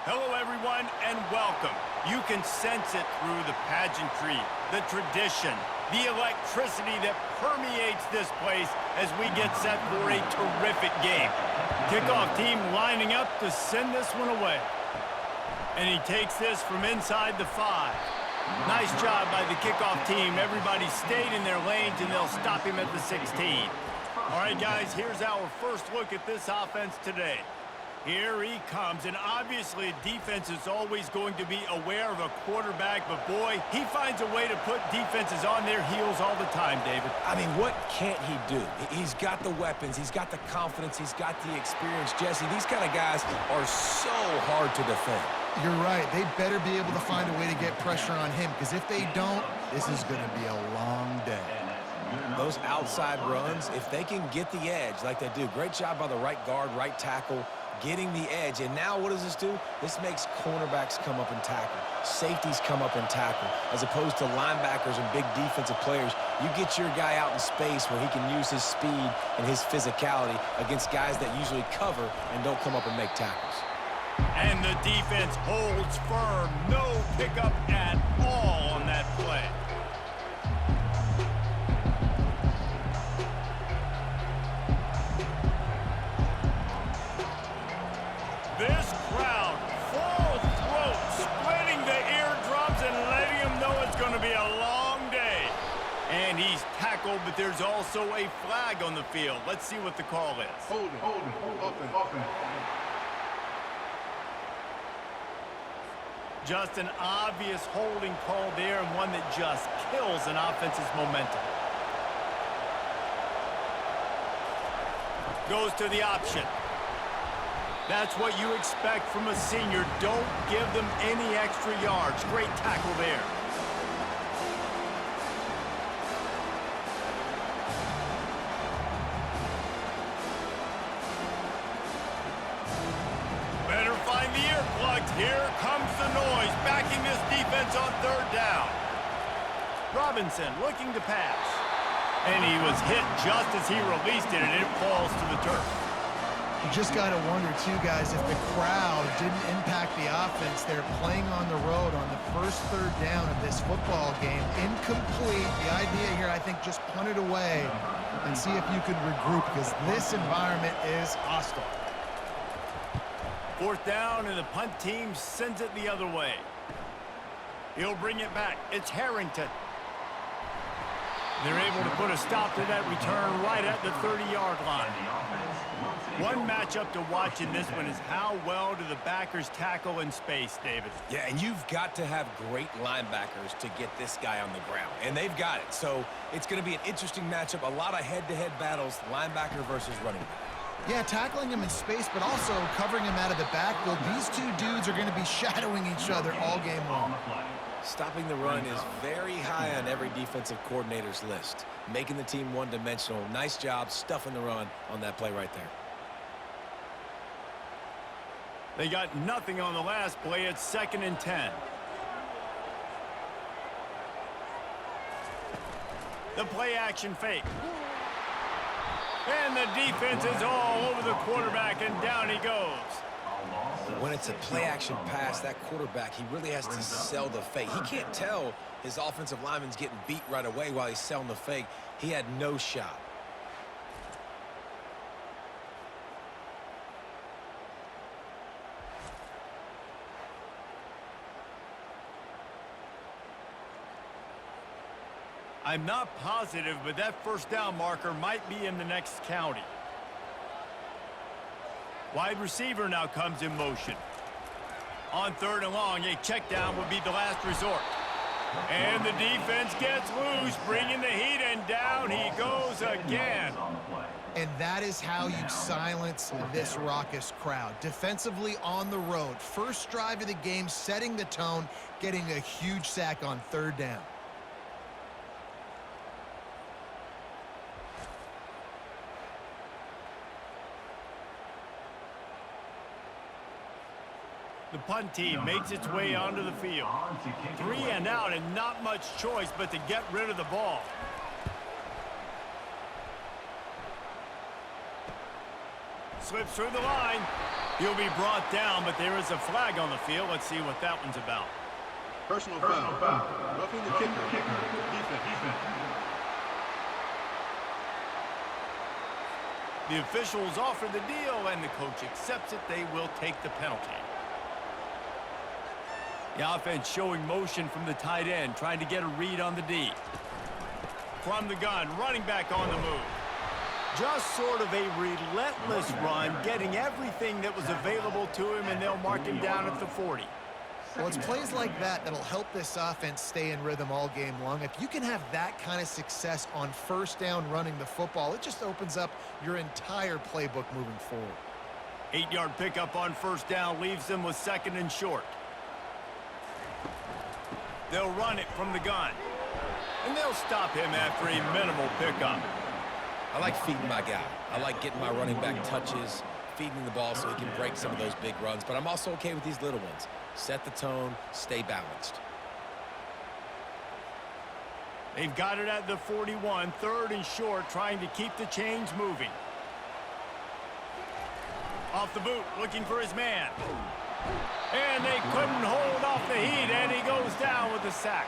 Hello, everyone, and welcome. You can sense it through the pageantry, the tradition, the electricity that permeates this place as we get set for a terrific game. Kickoff team lining up to send this one away. And he takes this from inside the 5. Nice job by the kickoff team. Everybody stayed in their lanes, and they'll stop him at the 16. All right, guys, here's our first look at this offense today. Here he comes, and obviously defense is always going to be aware of a quarterback, but boy, he finds a way to put defenses on their heels all the time, David. I mean, what can't he do? He's got the weapons, he's got the confidence, he's got the experience. Jesse, these kind of guys are so hard to defend. You're right. They better be able to find a way to get pressure on him, because if they don't, this is going to be a long day. Those outside runs, if they can get the edge like they do, great job by the right guard, right tackle, getting the edge. And now what does this do? This makes cornerbacks come up and tackle. Safeties come up and tackle. As opposed to linebackers and big defensive players, you get your guy out in space where he can use his speed and his physicality against guys that usually cover and don't come up and make tackles. And the defense holds firm. No pickup at all on that play. This crowd, full throat, splitting the eardrums and letting them know it's going to be a long day. And he's tackled, but there's also a flag on the field. Let's see what the call is. Hold it, open. Just an obvious holding call there, and one that just kills an offense's momentum. Goes to the option. That's what you expect from a senior. Don't give them any extra yards. Great tackle there. Better find the earplugs. Here comes the noise, backing this defense on third down. Robinson looking to pass. And he was hit just as he released it, and it falls to the turf. You just got to wonder, too, guys, if the crowd didn't impact the offense. They're playing on the road on the first third down of this football game. Incomplete. The idea here, I think, just punt it away and see if you could regroup, because this environment is hostile. Fourth down, and the punt team sends it the other way. He'll bring it back. It's Harrington. They're able to put a stop to that return right at the 30-yard line. One matchup to watch in this one is how well do the backers tackle in space, David. Yeah, and you've got to have great linebackers to get this guy on the ground, and they've got it. So it's going to be an interesting matchup, a lot of head-to-head battles, linebacker versus running back. Yeah, tackling him in space, but also covering him out of the backfield. These two dudes are going to be shadowing each other all game long. Stopping the run is very high on every defensive coordinator's list. Making the team one-dimensional. Nice job stuffing the run on that play right there. They got nothing on the last play. It's 2nd and 10. The play action fake. And the defense is all over the quarterback, and down he goes. When it's a play-action pass, that quarterback, he really has to sell the fake. He can't tell his offensive lineman's getting beat right away while he's selling the fake. He had no shot. I'm not positive, but that first down marker might be in the next county. Wide receiver now comes in motion. On 3rd and long, a check down would be the last resort. And the defense gets loose, bringing the heat, and down he goes again. And that is how you silence this raucous crowd. Defensively on the road. First drive of the game, setting the tone, getting a huge sack on 3rd down. The punt team makes its way onto the field. 3 and out, and not much choice but to get rid of the ball. Slips through the line. He'll be brought down, but there is a flag on the field. Let's see what that one's about. Personal foul. Roughing the kicker. Defense. The officials offer the deal, and the coach accepts it. They will take the penalty. The offense showing motion from the tight end, trying to get a read on the D. From the gun, running back on the move. Just sort of a relentless run, getting everything that was available to him, and they'll mark him down at the 40. Well, it's plays like that that'll help this offense stay in rhythm all game long. If you can have that kind of success on first down running the football, it just opens up your entire playbook moving forward. 8-yard pickup on first down leaves them with 2nd and short. They'll run it from the gun. And they'll stop him after a minimal pickup. I like feeding my guy. I like getting my running back touches, feeding the ball so he can break some of those big runs. But I'm also okay with these little ones. Set the tone, stay balanced. They've got it at the 41, 3rd and short, trying to keep the chains moving. Off the boot, looking for his man. And they couldn't hold off the heat, and he goes down with a sack.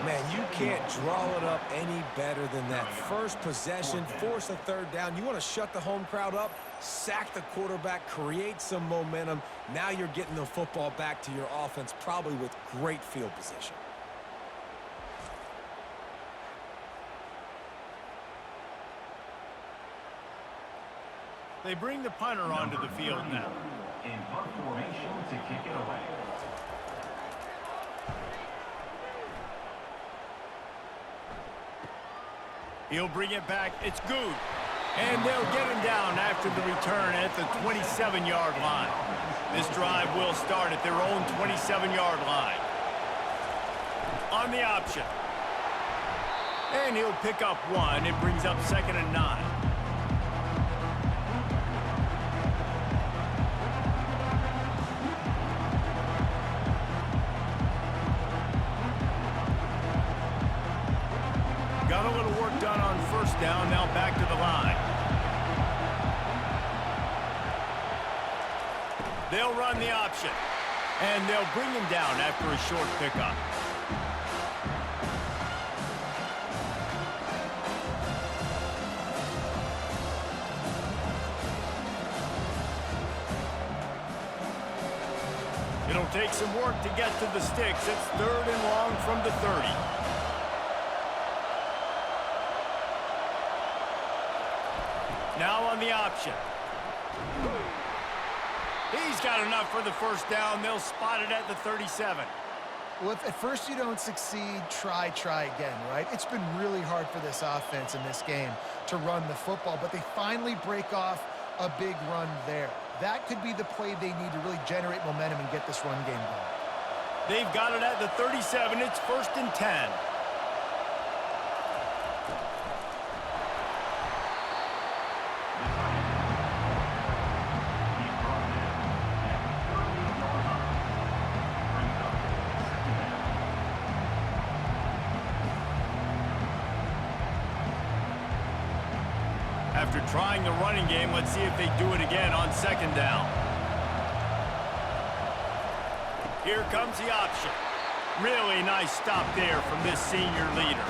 Man, you can't draw it up any better than that. First possession, force a 3rd down. You want to shut the home crowd up, sack the quarterback, create some momentum. Now you're getting the football back to your offense, probably with great field position. They bring the punter onto the field now. In punt formation to kick it away. He'll bring it back. It's good. And they'll get him down after the return at the 27-yard line. This drive will start at their own 27-yard line. On the option. And he'll pick up 1. It brings up 2nd and 9. Got a little work done on first down, now back to the line. They'll run the option, and they'll bring him down after a short pickup. It'll take some work to get to the sticks. It's 3rd and long from the 30. Now on the option. He's got enough for the first down. They'll spot it at the 37. Well, if at first you don't succeed, try again, right? It's been really hard for this offense in this game to run the football, but they finally break off a big run there. That could be the play they need to really generate momentum and get this run game going. They've got it at the 37. It's 1st and 10. After trying the running game, let's see if they do it again on 2nd down. Here comes the option. Really nice stop there from this senior leader.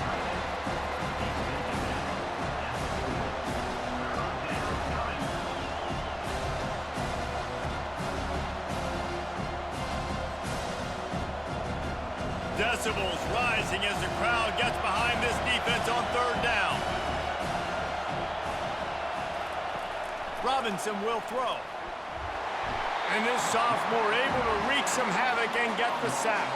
Decibels rising as the crowd gets behind this defense on 3rd down. Robinson will throw. And this sophomore able to wreak some havoc and get the sack.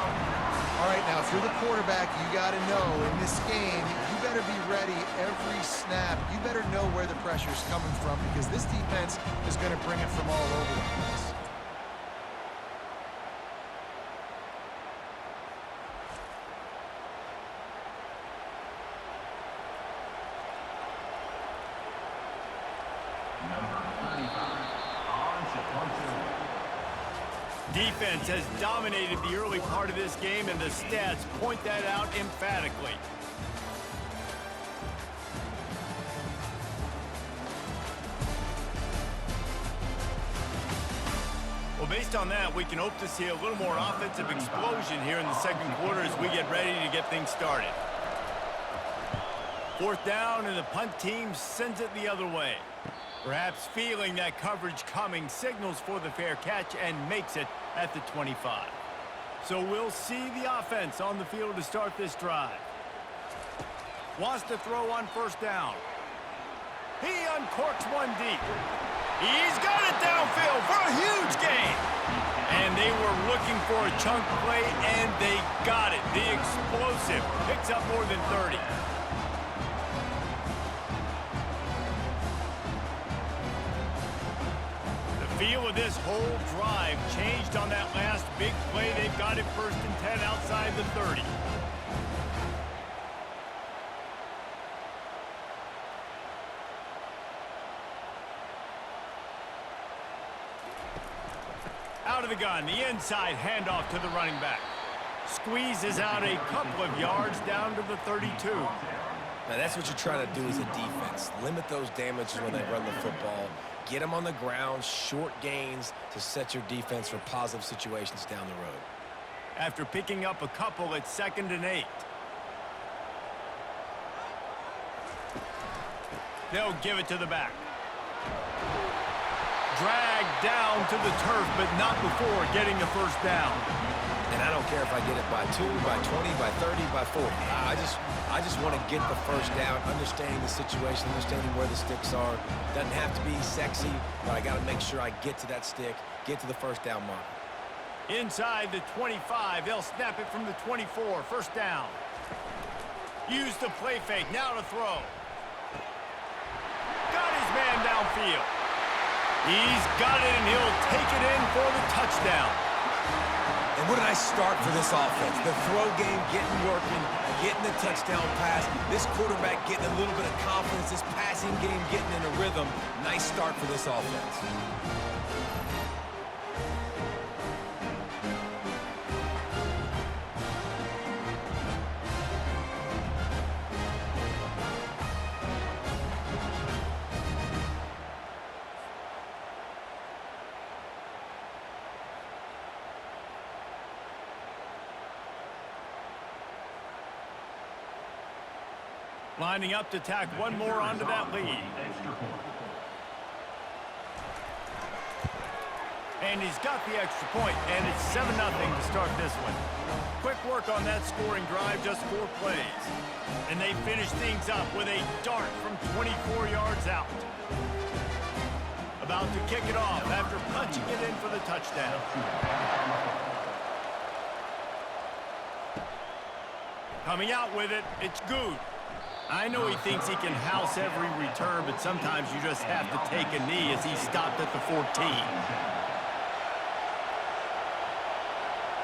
All right, now, if you're the quarterback, you got to know in this game, you better be ready every snap. You better know where the pressure's coming from because this defense is going to bring it from all over the place. Defense has dominated the early part of this game, and the stats point that out emphatically. based on that, we can hope to see a little more offensive explosion here in the second quarter as we get ready to get things started. Fourth down, and the punt team sends it the other way. Perhaps feeling that coverage coming, signals for the fair catch and makes it at the 25. So we'll see the offense on the field to start this drive. Wants to throw on first down. He uncorks one deep. He's got it downfield for a huge gain. And they were looking for a chunk play, and they got it. The explosive picks up more than 30. The feel of this whole drive changed on that last big play. They've got it 1st and 10 outside the 30. Out of the gun, the inside handoff to the running back. Squeezes out a couple of yards down to the 32. Now that's what you're trying to do as a defense. Limit those damages when they run the football. Get them on the ground, short gains to set your defense for positive situations down the road. After picking up a couple at 2nd and 8. They'll give it to the back. Dragged down to the turf, but not before getting the first down. And I don't care if I get it by 2, by 20, by 30, by 40. I just want to get the first down, understanding the situation, understanding where the sticks are. Doesn't have to be sexy, but I got to make sure I get to that stick, get to the first down mark. Inside the 25, they'll snap it from the 24, first down. Use the play fake, now to throw. Got his man downfield. He's got it, and he'll take it in for the touchdown. And what a nice start for this offense. The throw game getting working, getting the touchdown pass. This quarterback getting a little bit of confidence. This passing game getting in a rhythm. Nice start for this offense. Lining up to tack one more onto that lead. And he's got the extra point, and it's 7-0 to start this one. Quick work on that scoring drive, just 4 plays. And they finish things up with a dart from 24 yards out. About to kick it off after punching it in for the touchdown. Coming out with it, it's Good. I know he thinks he can house every return, but sometimes you just have to take a knee as he stopped at the 14.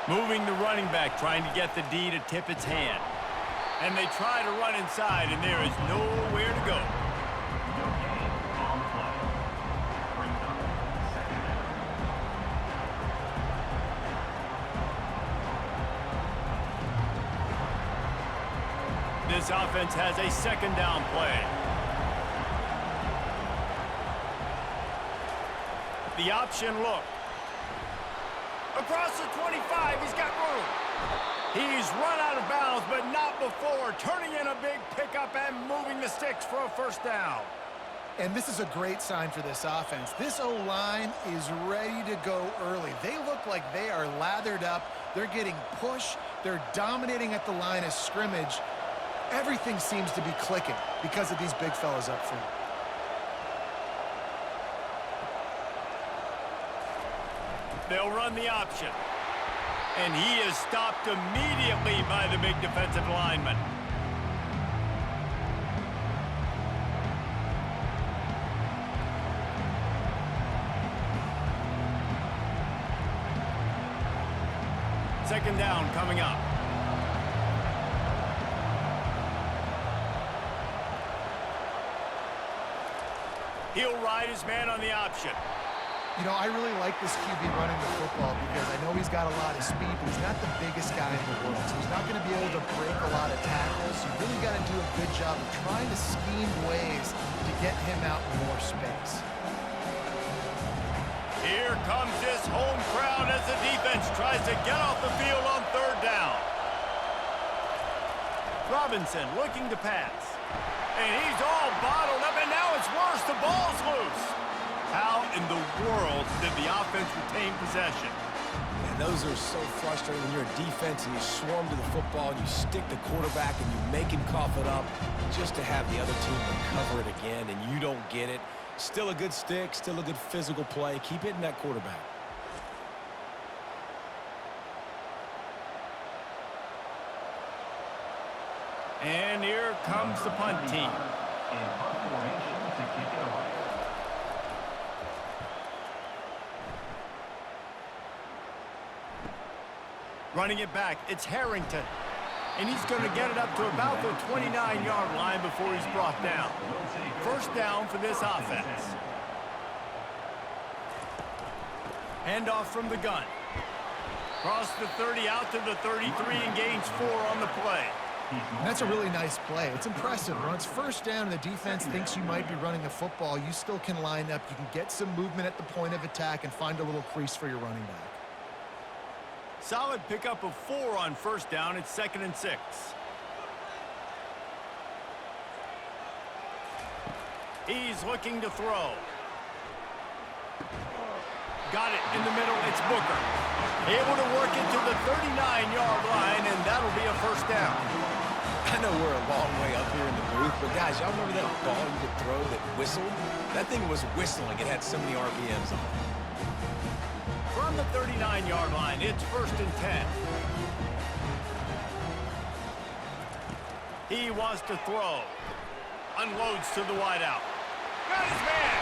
Moving the running back, trying to get the D to tip its hand. And they try to run inside, and there is nowhere to go. This offense has a 2nd down play. The option look. Across the 25, he's got room. He's run out of bounds, but not before. Turning in a big pickup and moving the sticks for a first down. And this is a great sign for this offense. This O-line is ready to go early. They look like they are lathered up. They're getting pushed. They're dominating at the line of scrimmage. Everything seems to be clicking because of these big fellas up front. They'll run the option. And he is stopped immediately by the big defensive lineman. Second down coming up. He'll ride his man on the option. You know, I really like this QB running the football because I know he's got a lot of speed, but he's not the biggest guy in the world. So he's not going to be able to break a lot of tackles. You really got to do a good job of trying to scheme ways to get him out in more space. Here comes this home crowd as the defense tries to get off the field on third down. Robinson looking to pass. And he's all bottled up, and now it's worse. The ball's loose. How in the world did the offense retain possession? And those are so frustrating when you're a defense and you swarm to the football and you stick the quarterback and you make him cough it up just to have the other team recover it again, and you don't get it. Still a good stick, still a good physical play. Keep hitting that quarterback. And here comes the punt team. In punt formation to kick it away. Running it back, it's Harrington. And he's going to get it up to about the 29-yard line before he's brought down. First down for this offense. Handoff from the gun. Cross the 30 out to the 33 and gains 4 on the play. And that's a really nice play. It's impressive. When it's first down and the defense thinks you might be running the football, you still can line up. You can get some movement at the point of attack and find a little crease for your running back. Solid pickup of 4 on first down. It's 2nd and 6. He's looking to throw. Got it in the middle. It's Booker. Able to work it to the 39-yard line, and that'll be a first down. I know we're a long way up here in the booth, but guys, y'all remember that ball you could throw that whistled? That thing was whistling. It had so many RPMs on it. From the 39-yard line, it's 1st and 10. He wants to throw. Unloads to the wideout. Got his man.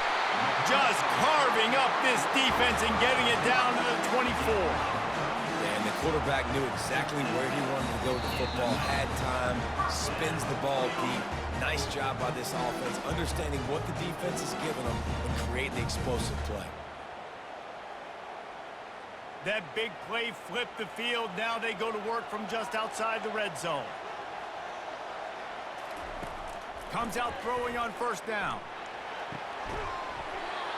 Just carving up this defense and getting it down to the 24. And the quarterback knew exactly where he wanted to go with the football, had time, spins the ball deep. Nice job by this offense, understanding what the defense is giving them and creating the explosive play. That big play flipped the field. Now they go to work from just outside the red zone. Comes out throwing on first down.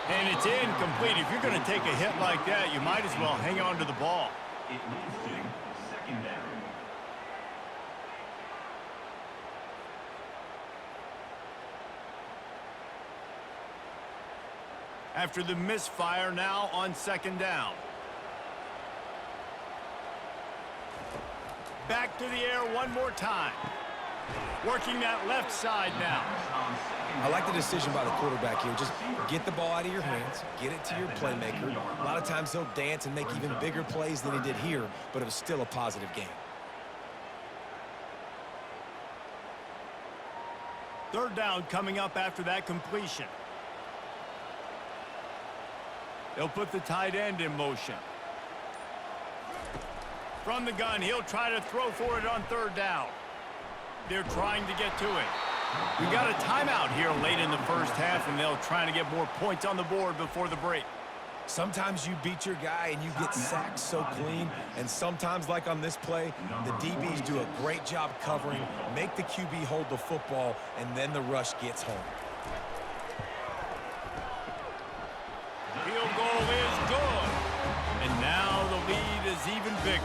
And it's incomplete. If you're going to take a hit like that, you might as well hang on to the ball. It leads to 2nd down. After the misfire, now on 2nd down. Back to the air one more time. Working that left side now. I like the decision by the quarterback here. Just get the ball out of your hands, get it to your playmaker. A lot of times he'll dance and make even bigger plays than he did here, but it was still a positive game. 3rd down coming up after that completion. They'll put the tight end in motion. From the gun, he'll try to throw for it on 3rd down. They're trying to get to it. We got a timeout here late in the first half, and they'll try to get more points on the board before the break. Sometimes you beat your guy and you get sacked so clean, and sometimes, like on this play, the DBs do a great job covering, make the QB hold the football, and then the rush gets home. Field goal is good. And now the lead is even bigger.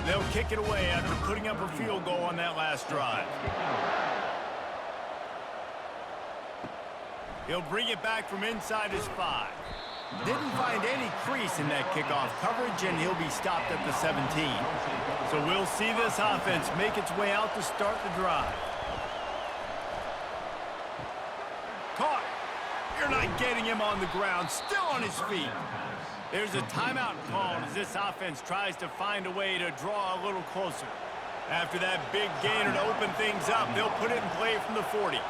They'll kick it away after putting up a field goal on that last drive. He'll bring it back from inside his 5. Didn't find any crease in that kickoff coverage, and he'll be stopped at the 17. So we'll see this offense make its way out to start the drive. Caught. You're not getting him on the ground, still on his feet. There's a timeout called as this offense tries to find a way to draw a little closer. After that big gainer to open things up, they'll put it in play from the 40.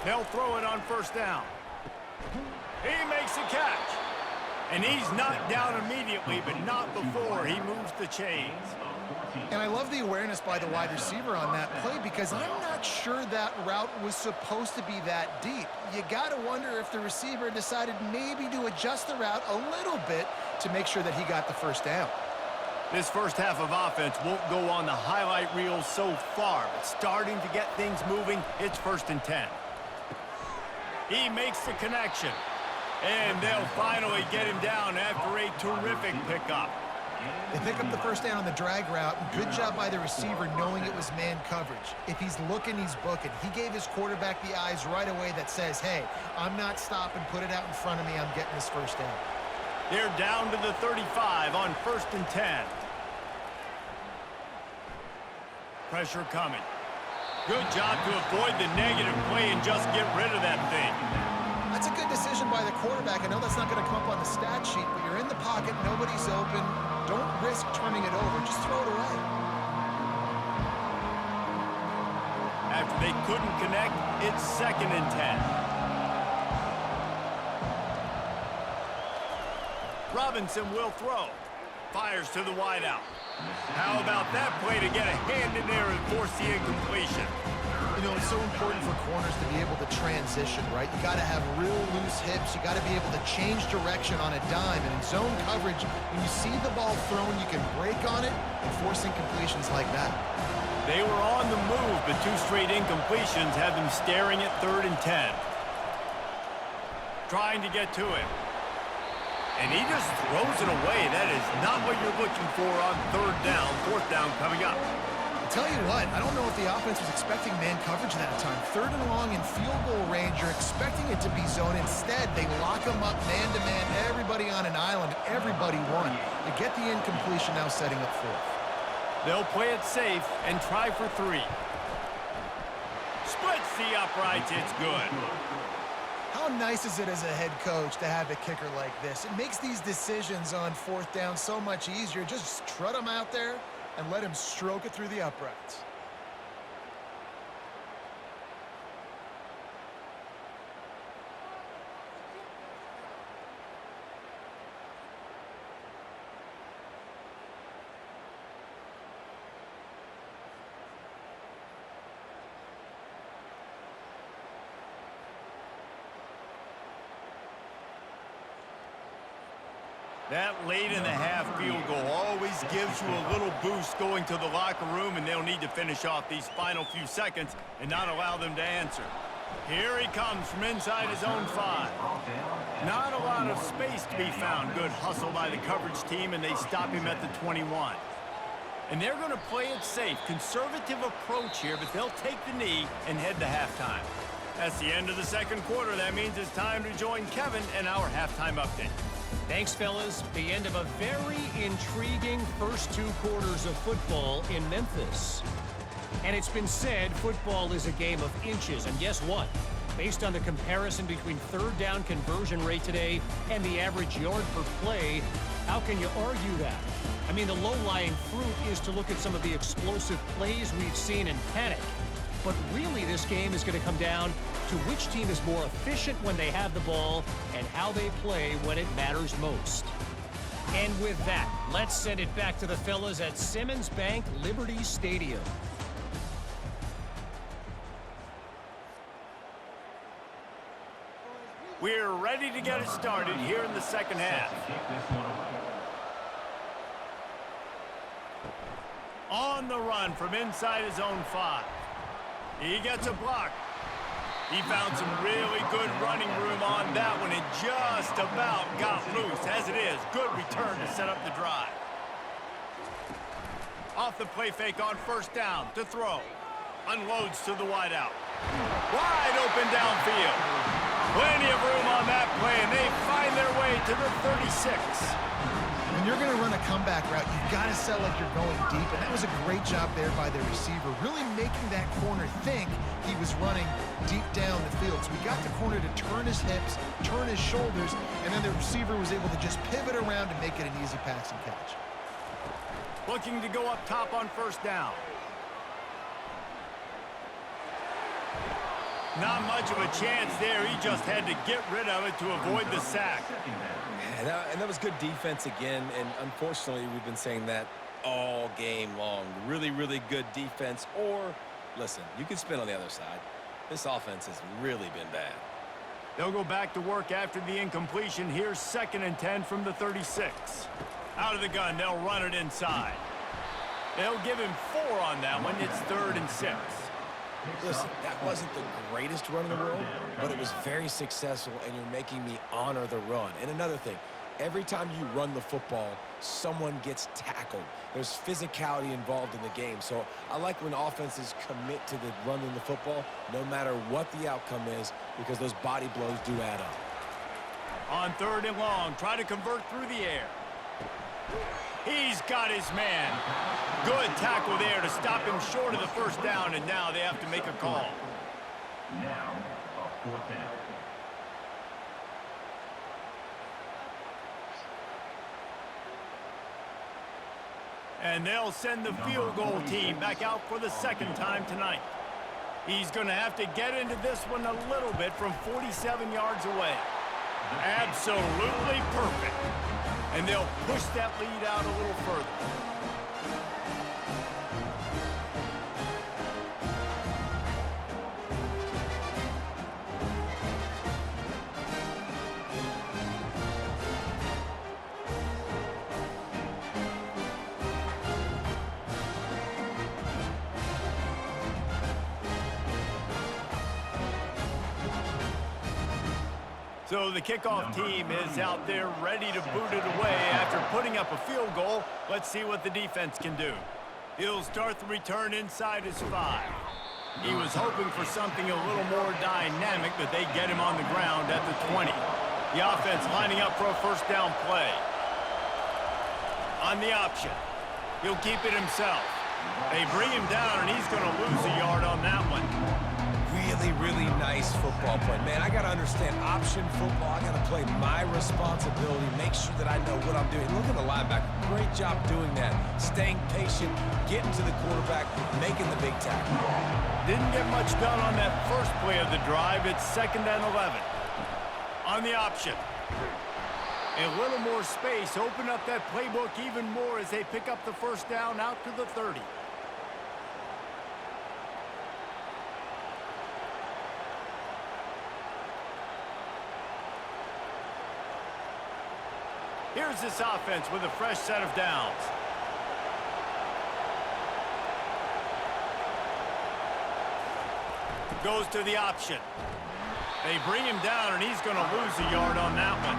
They'll throw it on 1st down. He makes the catch. And he's knocked down immediately, but not before he moves the chains. And I love the awareness by the wide receiver on that play because I'm not sure that route was supposed to be that deep. You got to wonder if the receiver decided maybe to adjust the route a little bit to make sure that he got the first down. This first half of offense won't go on the highlight reel so far, but starting to get things moving, it's 1st and 10. He makes the connection, and they'll finally get him down after a terrific pickup. They pick up the first down on the drag route. Good job by the receiver knowing it was man coverage. If he's looking, he's booking. He gave his quarterback the eyes right away that says, hey, I'm not stopping, put it out in front of me, I'm getting this first down. They're down to the 35 on 1st and 10. Pressure coming. Good job to avoid the negative play and just get rid of that thing. That's a good decision by the quarterback. I know that's not going to come up on the stat sheet, but you're in the pocket, nobody's open. Don't risk turning it over. Just throw it away. After they couldn't connect, it's 2nd and 10. Robinson will throw. Fires to the wideout. How about that play to get a hand in there and force the incompletion? You know, it's so important for corners to be able to transition, right? You got to have real loose hips. You got to be able to change direction on a dime. And in zone coverage, when you see the ball thrown, you can break on it and force incompletions like that. They were on the move, but 2 straight incompletions have them staring at 3rd and 10. Trying to get to him. And he just throws it away. That is not what you're looking for on 3rd down. 4th down coming up. Tell you what, I don't know if the offense was expecting man coverage that time. 3rd and long in field goal range, you're expecting it to be zone. Instead, they lock them up man-to-man, everybody on an island, everybody won. You get the incompletion now setting up 4th. They'll play it safe and try for 3. Splits the uprights, it's good. How nice is it as a head coach to have a kicker like this? It makes these decisions on 4th down so much easier. Just trot them out there and let him stroke it through the uprights. That late in the half field goal always gives you a little boost going to the locker room, and they'll need to finish off these final few seconds and not allow them to answer. Here he comes from inside his own 5. Not a lot of space to be found. Good hustle by the coverage team, and they stop him at the 21. And they're going to play it safe. Conservative approach here, but they'll take the knee and head to halftime. That's the end of the 2nd quarter. That means it's time to join Kevin and our halftime update. Thanks, fellas. The end of a very intriguing first 2 quarters of football in Memphis. And it's been said football is a game of inches. And guess what? Based on the comparison between 3rd down conversion rate today and the average yard per play, how can you argue that? I mean, the low-lying fruit is to look at some of the explosive plays we've seen in panic. But really, this game is going to come down to which team is more efficient when they have the ball and how they play when it matters most. And with that, let's send it back to the fellas at Simmons Bank Liberty Stadium. We're ready to get it started here in the 2nd half. On the run from inside his own 5. He gets a block. He found some really good running room on that one and just about got loose. As it is, good return to set up the drive. Off the play fake on 1st down to throw. Unloads to the wideout. Wide open downfield. Plenty of room on that play, and they find their way to the 36. When you're going to run a comeback route, you've got to sell like you're going deep, and that was a great job there by the receiver, really making that corner think he was running deep down the field. So we got the corner to turn his hips, turn his shoulders, and then the receiver was able to just pivot around and make it an easy pass and catch. Looking to go up top on 1st down. Not much of a chance there. He just had to get rid of it to avoid the sack. And that was good defense again, and unfortunately, we've been saying that all game long. Really, really good defense. Or, listen, you can spin on the other side. This offense has really been bad. They'll go back to work after the incompletion. Here's 2nd and 10 from the 36. Out of the gun, they'll run it inside. They'll give him 4 on that one. It's 3rd and 6. Listen, that wasn't the greatest run in the world, but it was very successful, and you're making me honor the run. And another thing, every time you run the football, someone gets tackled. There's physicality involved in the game. So I like when offenses commit to the running the football, no matter what the outcome is, because those body blows do add up. On 3rd and long, try to convert through the air. He's got his man. Good tackle there to stop him short of the 1st down, and now they have to make a call. Now, a 4th down. And they'll send the field goal team back out for the 2nd time tonight. He's going to have to get into this one a little bit from 47 yards away. Absolutely perfect. And they'll push that lead out a little further. So the kickoff team is out there ready to boot it away after putting up a field goal. Let's see what the defense can do. He'll start the return inside his 5. He was hoping for something a little more dynamic, but they get him on the ground at the 20. The offense lining up for a 1st down play. On the option, he'll keep it himself. They bring him down, and he's going to lose a yard on that one. Really, really nice football play. Man, I got to understand option football. I got to play my responsibility, make sure that I know what I'm doing. Look at the linebacker. Great job doing that. Staying patient, getting to the quarterback, making the big tackle. Didn't get much done on that first play of the drive. It's 2nd and 11. On the option. A little more space. Open up that playbook even more as they pick up the 1st down out to the 30. Here's this offense with a fresh set of downs. Goes to the option. They bring him down, and he's going to lose a yard on that one.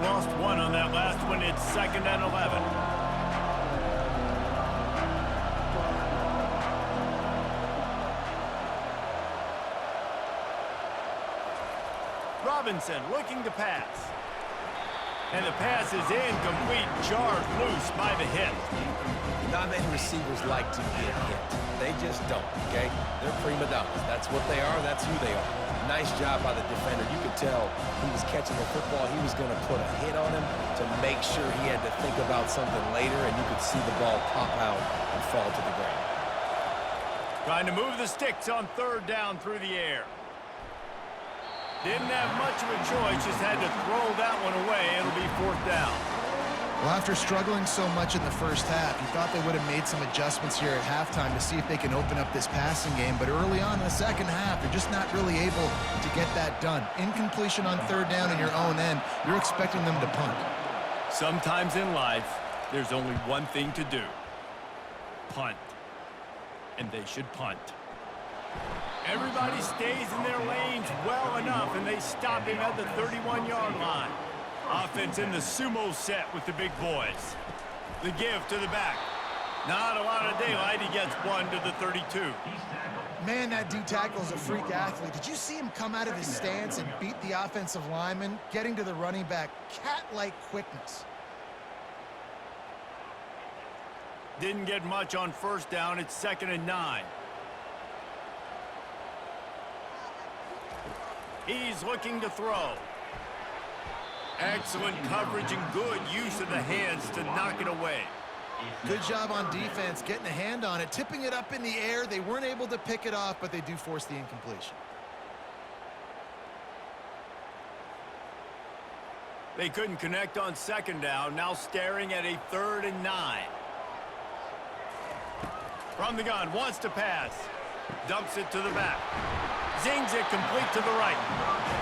Lost 1 on that last one. It's 2nd and 11. Robinson looking to pass. And the pass is incomplete, jarred loose by the hit. Not many receivers like to get hit. They just don't, okay? They're prima donnas. That's what they are. That's who they are. Nice job by the defender. You could tell he was catching the football. He was going to put a hit on him to make sure he had to think about something later, and you could see the ball pop out and fall to the ground. Trying to move the sticks on 3rd down through the air. Didn't have much of a choice, just had to throw that one away. It'll be 4th down. Well, after struggling so much in the first half, you thought they would have made some adjustments here at halftime to see if they can open up this passing game. But early on in the 2nd half, they're just not really able to get that done. Incompletion on 3rd down in your own end, you're expecting them to punt. Sometimes in life, there's only one thing to do. Punt. And they should punt. Everybody stays in their lanes well enough, and they stop him at the 31-yard line. Offense in the sumo set with the big boys. The give to the back. Not a lot of daylight. He gets 1 to the 32. Man, that D-tackle is a freak athlete. Did you see him come out of his stance and beat the offensive lineman, getting to the running back? Cat-like quickness. Didn't get much on 1st down. It's 2nd and 9. He's looking to throw. Excellent coverage and good use of the hands to knock it away. Good job on defense, getting a hand on it, tipping it up in the air. They weren't able to pick it off, but they do force the incompletion. They couldn't connect on second down, now staring at a 3rd and 9. From the gun, wants to pass. Dumps it to the back. Zings it complete to the right.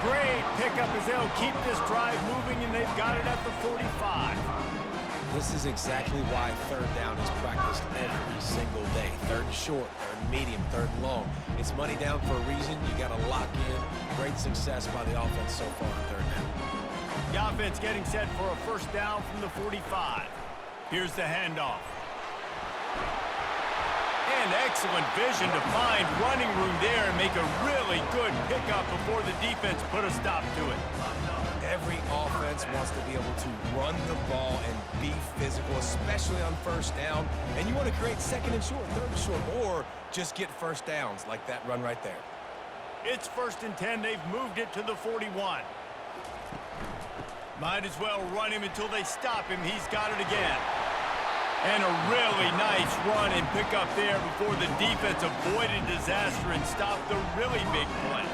Great pickup as they'll keep this drive moving, and they've got it at the 45. This is exactly why 3rd down is practiced every single day. 3rd and short, 3rd and medium, 3rd and long. It's money down for a reason. You got to lock in. Great success by the offense so far on 3rd down. The offense getting set for a 1st down from the 45. Here's the handoff. And excellent vision to find running room there and make a really good pickup before the defense put a stop to it. Every offense wants to be able to run the ball and be physical, especially on 1st down. And you want to create 2nd and short, 3rd and short, or just get 1st downs like that run right there. It's 1st and 10. They've moved it to the 41. Might as well run him until they stop him. He's got it again. And a really nice run and pick up there before the defense avoided disaster and stopped the really big play.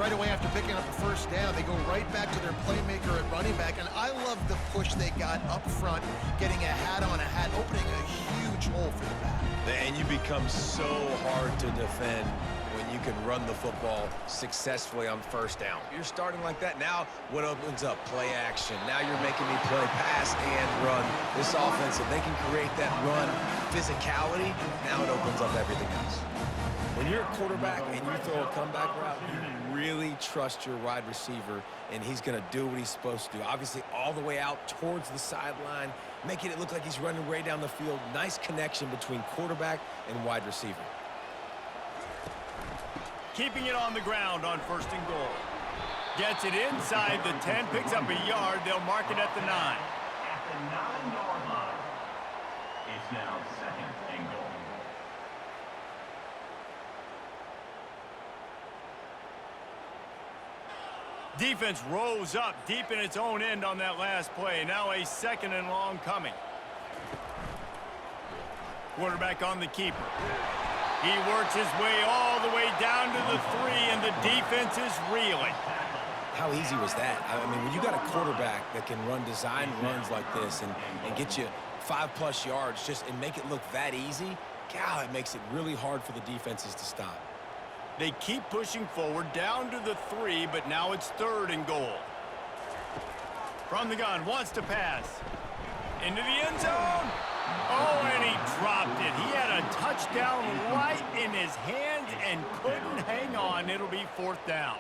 Right away after picking up the 1st down, they go right back to their playmaker at running back. And I love the push they got up front, getting a hat on a hat, opening a huge hole for the back. And you become so hard to defend when you can run the football successfully on 1st down. You're starting like that. Now what opens up? Play action. Now you're making me play pass and run. This offense, if they can create that run physicality, now it opens up everything else. When you're a quarterback and you throw a comeback route, you really trust your wide receiver, and he's going to do what he's supposed to do. Obviously, all the way out towards the sideline, making it look like he's running way down the field. Nice connection between quarterback and wide receiver. Keeping it on the ground on 1st and goal. Gets it inside the 10, picks up a yard. They'll mark it at the 9. At the 9-yard line. It's now 2nd and goal. Defense rose up deep in its own end on that last play. Now a 2nd and long coming. Quarterback on the keeper. He works his way all the way down to the 3, and the defense is reeling. How easy was that? I mean, when you got a quarterback that can run design runs like this and get you 5+ yards and make it look that easy, God, it makes it really hard for the defenses to stop. They keep pushing forward down to the 3, but now it's 3rd and goal. From the gun, wants to pass. Into the end zone. Oh, and he dropped it. He had a touchdown right in his hands and couldn't hang on. It'll be 4th down.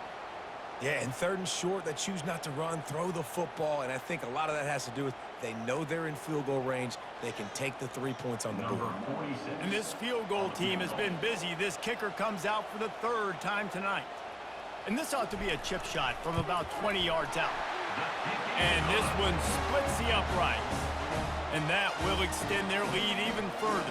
Yeah, and 3rd and short, they choose not to run, throw the football, and I think a lot of that has to do with they know they're in field goal range. They can take the 3 points on the board. And this field goal team has been busy. This kicker comes out for the 3rd time tonight. And this ought to be a chip shot from about 20 yards out. And this one splits the uprights. And that will extend their lead even further.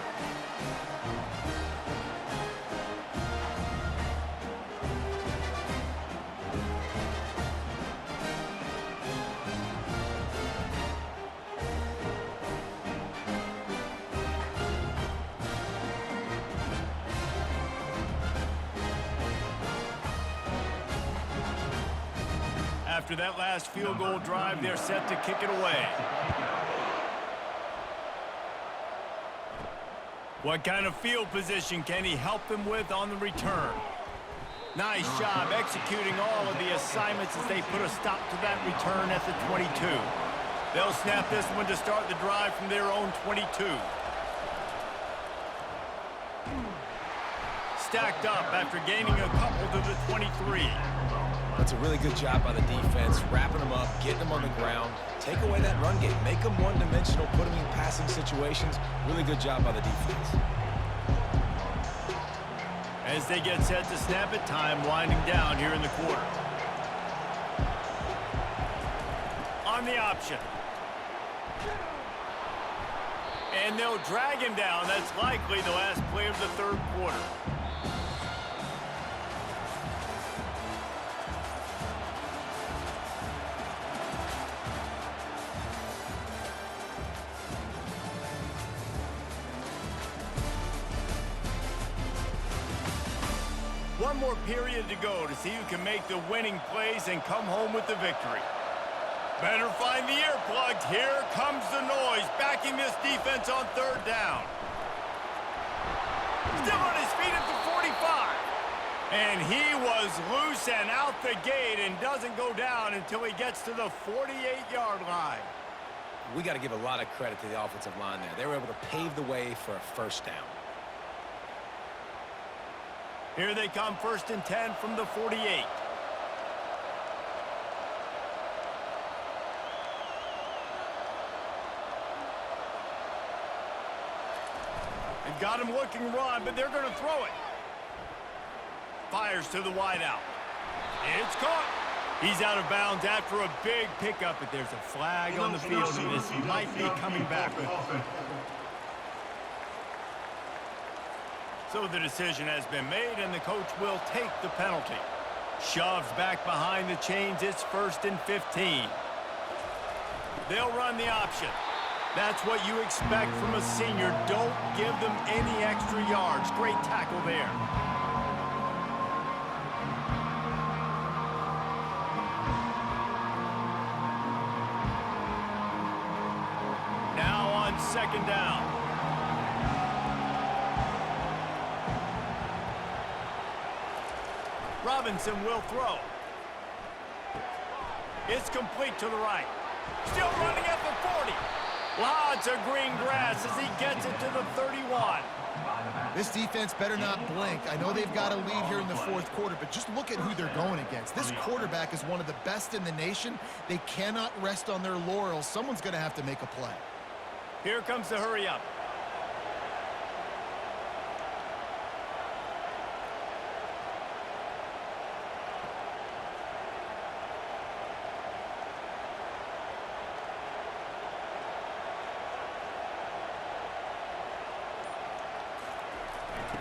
After that last field goal drive, they're set to kick it away. What kind of field position can he help them with on the return? Nice job executing all of the assignments as they put a stop to that return at the 22. They'll snap this one to start the drive from their own 22. Stacked up after gaining a couple to the 23. That's a really good job by the defense, wrapping them up, getting them on the ground, take away that run game, make them one-dimensional, put them in passing situations. Really good job by the defense. As they get set to snap it, time winding down here in the quarter. On the option. And they'll drag him down. That's likely the last play of the 3rd quarter. One more period to go to see who can make the winning plays and come home with the victory. Better find the earplugs. Here comes the noise, backing this defense on third down. Still on his feet at the 45. And he was loose and out the gate and doesn't go down until he gets to the 48-yard line. We got to give a lot of credit to the offensive line there. They were able to pave the way for a first down. Here they come, 1st and 10 from the 48. They've got him looking run, but they're going to throw it. Fires to the wideout. It's caught. He's out of bounds after a big pickup, but there's a flag on the field, and this might be coming back. So the decision has been made, and the coach will take the penalty. Shoves back behind the chains. It's 1st and 15. They'll run the option. That's what you expect from a senior. Don't give them any extra yards. Great tackle there. Now on 2nd down. Robinson will throw. It's complete to the right. Still running at the 40. Lots of green grass as he gets it to the 31. This defense better not blink. I know they've got a lead here in the 4th quarter, but just look at who they're going against. This quarterback is one of the best in the nation. They cannot rest on their laurels. Someone's going to have to make a play. Here comes the hurry up.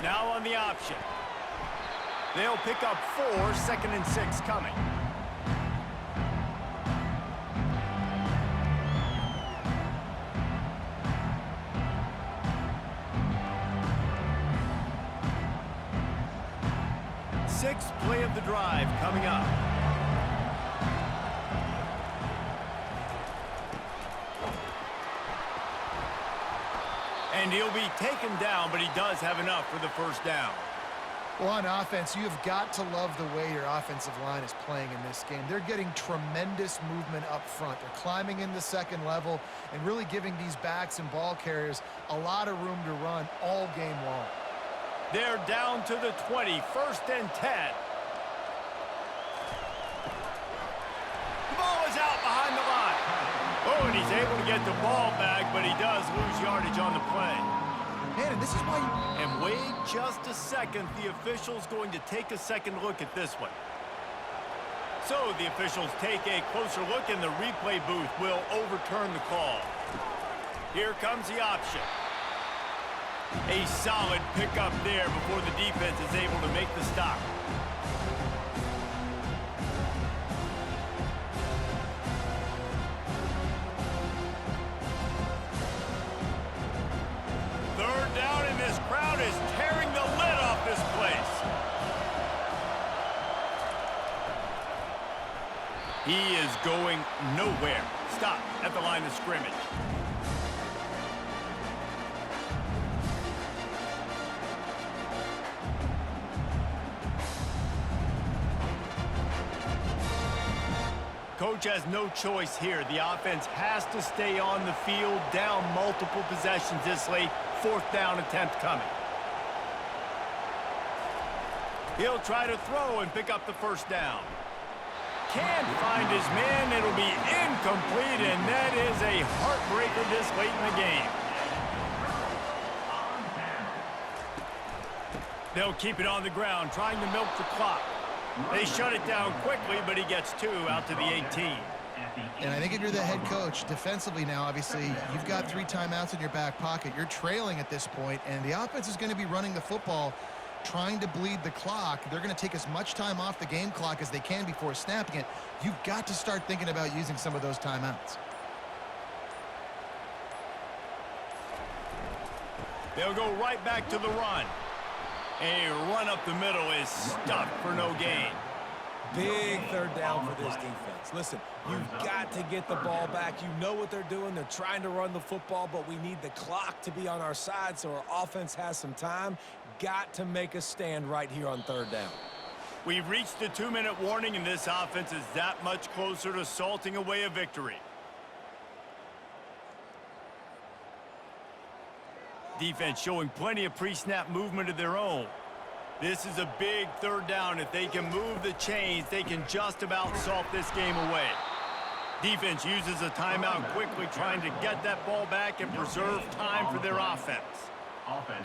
Now on the option. They'll pick up 4, 2nd and 6 coming. Sixth play of the drive coming up. And he'll be taken down, but he does have enough for the 1st down. Well, on offense, you've got to love the way your offensive line is playing in this game. They're getting tremendous movement up front. They're climbing in the 2nd level and really giving these backs and ball carriers a lot of room to run all game long. They're down to the 20, 1st and 10. The ball is out behind the line. Oh, and he's able to get the ball back, but he does lose yardage on the play. Man, and this is why And wait just a second. The official's going to take a second look at this one. So the officials take a closer look, and the replay booth will overturn the call. Here comes the option. A solid pickup there before the defense is able to make the stop. Third down, and this crowd is tearing the lid off this place. He is going nowhere. Stop at the line of scrimmage. Coach has no choice here. The offense has to stay on the field, down multiple possessions this late. 4th down attempt coming. He'll try to throw and pick up the 1st down. Can't find his man. It'll be incomplete, and that is a heartbreaker this late in the game. They'll keep it on the ground, trying to milk the clock. They shut it down quickly, but he gets 2 out to the 18. And I think if you're the head coach, defensively now, obviously, you've got 3 timeouts in your back pocket. You're trailing at this point, and the offense is going to be running the football, trying to bleed the clock. They're going to take as much time off the game clock as they can before snapping it. You've got to start thinking about using some of those timeouts. They'll go right back to the run. A run up the middle is stuck for no gain. Big third down for this defense. Listen, you've got to get the ball back. You know what they're doing. They're trying to run the football, but we need the clock to be on our side so our offense has some time. Got to make a stand right here on third down. We've reached the 2-minute warning, and this offense is that much closer to salting away a victory. Defense showing plenty of pre-snap movement of their own. This is a big third down. If they can move the chains, they can just about salt this game away. Defense uses a timeout quickly, trying to get that ball back and preserve time for their offense.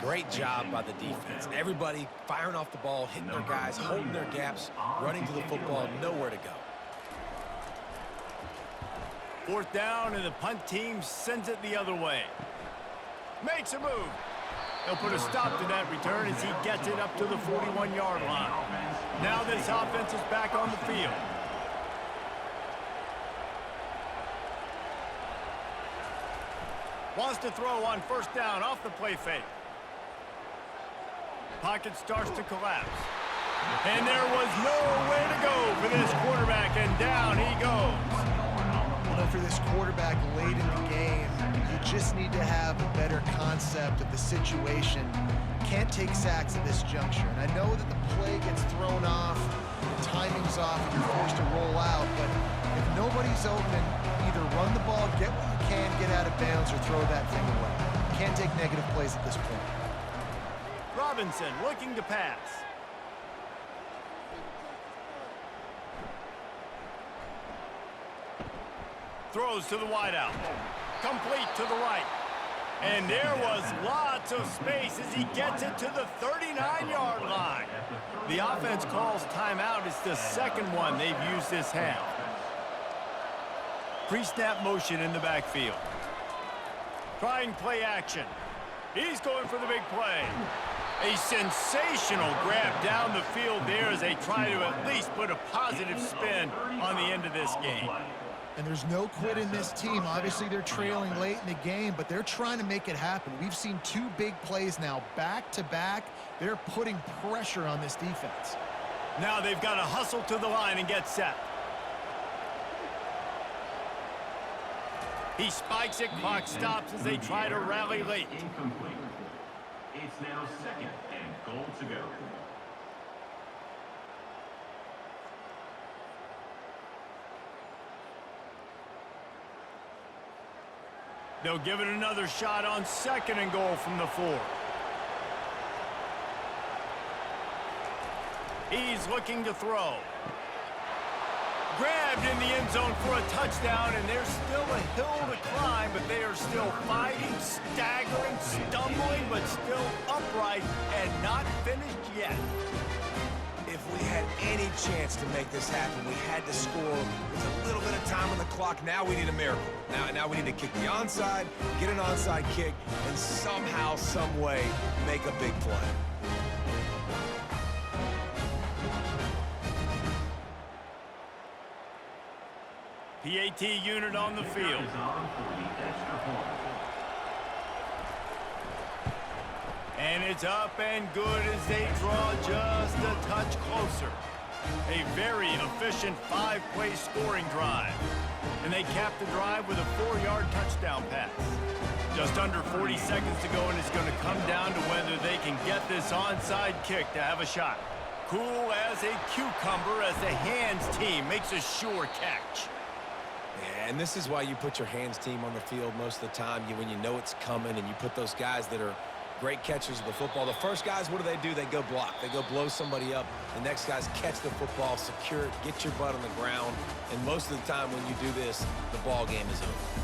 Great job by the defense. Everybody firing off the ball, hitting their guys, holding their gaps, running to the football, nowhere to go. Fourth down, and the punt team sends it the other way. Makes a move. They'll put a stop to that return as he gets it up to the 41-yard line. Now this offense is back on the field. Wants to throw on first down off the play fake. Pocket starts to collapse. And there was nowhere to go for this quarterback, and down he goes. You know, for this quarterback late in the game, you just need to have a better concept of the situation. Can't take sacks at this juncture. And I know that the play gets thrown off, the timing's off, and you're forced to roll out. But if nobody's open, either run the ball, get what you can, get out of bounds, or throw that thing away. You can't take negative plays at this point. Robinson looking to pass. Throws to the wideout. Complete to the right. And there was lots of space as he gets it to the 39-yard line. The offense calls timeout. It's the second one they've used this half. Pre-snap motion in the backfield. Trying play action. He's going for the big play. A sensational grab down the field there as they try to at least put a positive spin on the end of this game. And there's no quit in this team. Obviously, they're trailing late in the game, but they're trying to make it happen. We've seen two big plays now, back-to-back. They're putting pressure on this defense. Now they've got to hustle to the line and get set. He spikes it, clock stops as they try to rally late. Incomplete. It's now second and goal to go. They'll give it another shot on second and goal from the 4. He's looking to throw. Grabbed in the end zone for a touchdown, and there's still a hill to climb, but they are still fighting, staggering, stumbling, but still upright and not finished yet. If we had any chance to make this happen, we had to score with a little bit of time on the clock. Now we need a miracle. Now we need to kick the onside, get an onside kick, and somehow, some way, make a big play. PAT unit on the field. And it's up and good as they draw just a touch closer. A very efficient 5-play scoring drive. And they cap the drive with a 4-yard touchdown pass. Just under 40 seconds to go, and it's going to come down to whether they can get this onside kick to have a shot. Cool as a cucumber as the hands team makes a sure catch. Yeah, and this is why you put your hands team on the field most of the time. When you know it's coming, and you put those guys that are great catchers of the football. The first guys, what do? They go block. They go blow somebody up. The next guys catch the football, secure it, get your butt on the ground. And most of the time when you do this, the ball game is over.